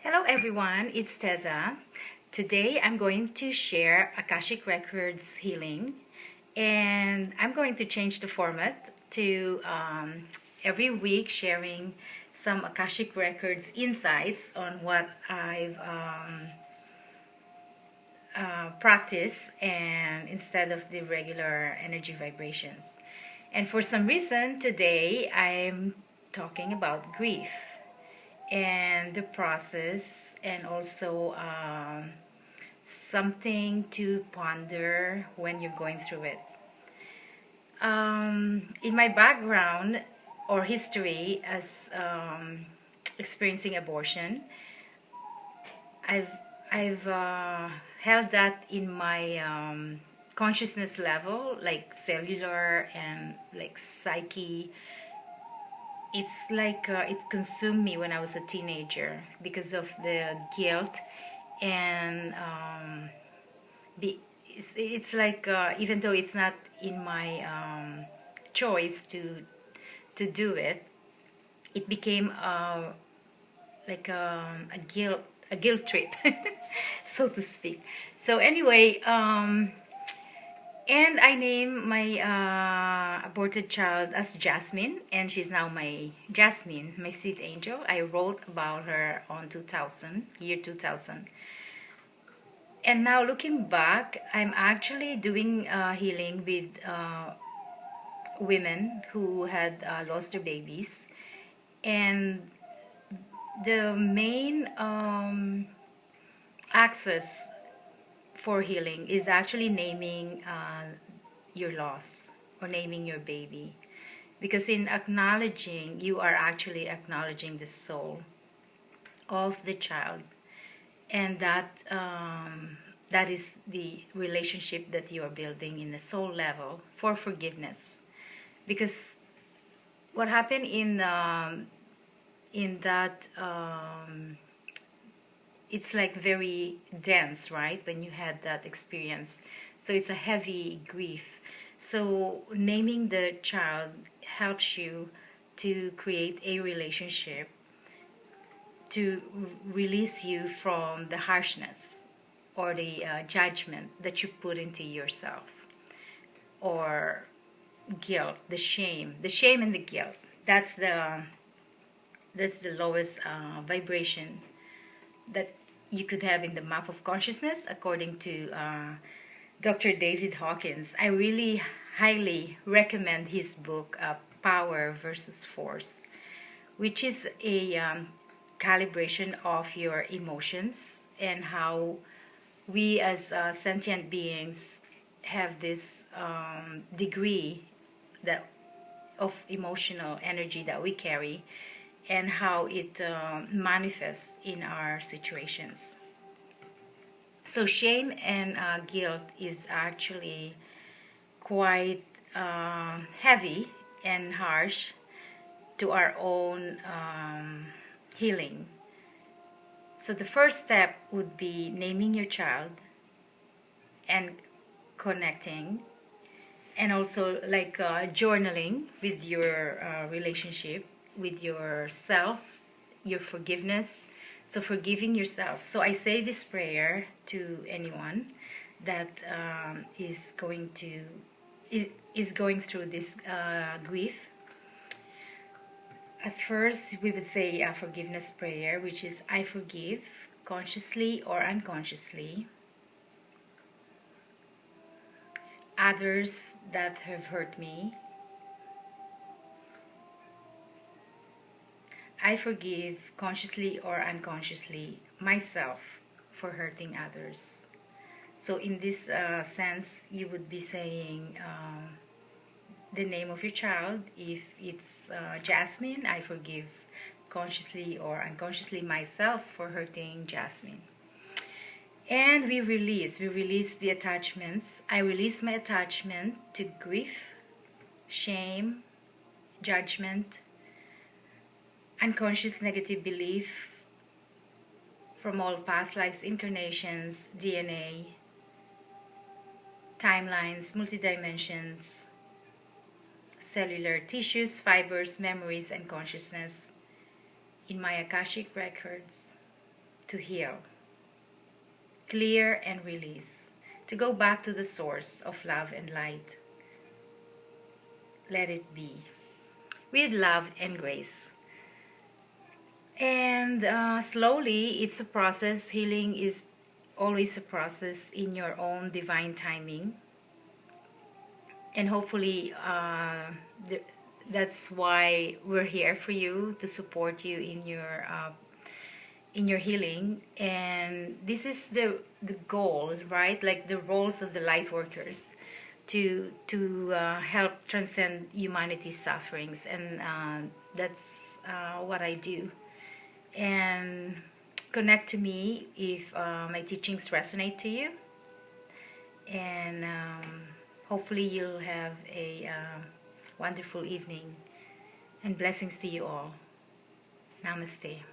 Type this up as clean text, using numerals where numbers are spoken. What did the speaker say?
Hello everyone, it's Teza. Today I'm going to share Akashic Records healing, and I'm going to change the format to every week sharing some Akashic Records insights on what I've practiced, and instead of the regular energy vibrations. And for some reason today I'm talking about grief and the process, and also something to ponder when you're going through it. In my background or history as experiencing abortion, I've I've held that in my consciousness level, like cellular and like psyche. It's like it consumed me when I was a teenager because of the guilt and it's like even though it's not in my choice to do it, it became like a guilt trip, so to speak. So anyway, and I named my aborted child as Jasmine, and she's now my Jasmine, my sweet angel. I wrote about her on year 2000. And now looking back, I'm actually doing healing with women who had lost their babies. And the main access for healing is actually naming your loss or naming your baby, because in acknowledging, you are actually acknowledging the soul of the child, and that is the relationship that you are building in the soul level for forgiveness. Because what happened in that it's like very dense, right, when you had that experience. So it's a heavy grief. So naming the child helps you to create a relationship to release you from the harshness or the judgment that you put into yourself, or guilt, the shame and the guilt. That's the lowest vibration that you could have in the map of consciousness, according to Dr. David Hawkins. I really highly recommend his book, Power versus Force, which is a calibration of your emotions, and how we as sentient beings have this degree that of emotional energy that we carry, and how it manifests in our situations. So shame and guilt is actually quite heavy and harsh to our own healing. So the first step would be naming your child and connecting, and also like journaling with your relationship with yourself, your forgiveness. So forgiving yourself. So I say this prayer to anyone that is going through this grief. At first, we would say a forgiveness prayer, which is, I forgive, consciously or unconsciously, others that have hurt me. I forgive, consciously or unconsciously, myself for hurting others. So in this sense, you would be saying the name of your child. If it's Jasmine, I forgive consciously or unconsciously myself for hurting Jasmine. And we release the attachments. I release my attachment to grief, shame, judgment, unconscious negative belief from all past lives, incarnations, DNA, timelines, multidimensions, cellular tissues, fibers, memories, and consciousness in my Akashic Records. to heal, clear and release, to go back to the source of love and light. Let it be with love and grace. And slowly, it's a process. Healing is always a process in your own divine timing. And hopefully, that's why we're here for you, to support you in your healing. And this is the goal, right? Like the roles of the light workers, to help transcend humanity's sufferings. And that's what I do. And connect to me if my teachings resonate to you. And hopefully you'll have a wonderful evening. And blessings to you all. Namaste.